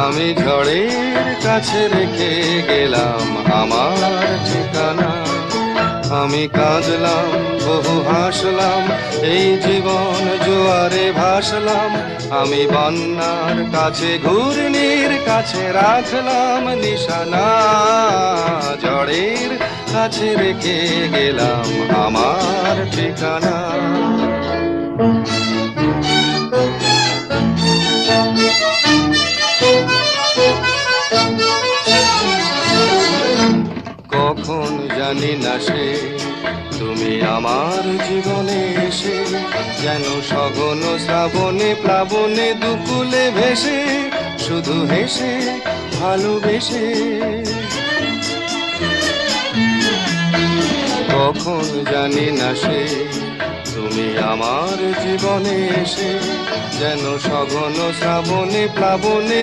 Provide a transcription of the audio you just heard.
আমি ঝড়ের কাছে রেখে গেলাম আমার ঠিকানা। আমি কাঁদলাম, বহু হাসলাম, এই জীবন জোয়ারে ভাসলাম। আমি বন্যার কাছে, ঘূর্ণির কাছে রাখলাম নিশানা। ঝড়ের কাছে রেখে গেলাম আমার ঠিকানা। কখন জানি না সে তুমি আমার জীবনে এসে, যেন সঘন শ্রাবণে প্লাবনে দুকুলে ভেসে, শুধু হেসে ভালোবেসে। কখন জানি না সে তুমি আমার জীবনে এসে, যেন সঘন শ্রাবণে প্লাবনে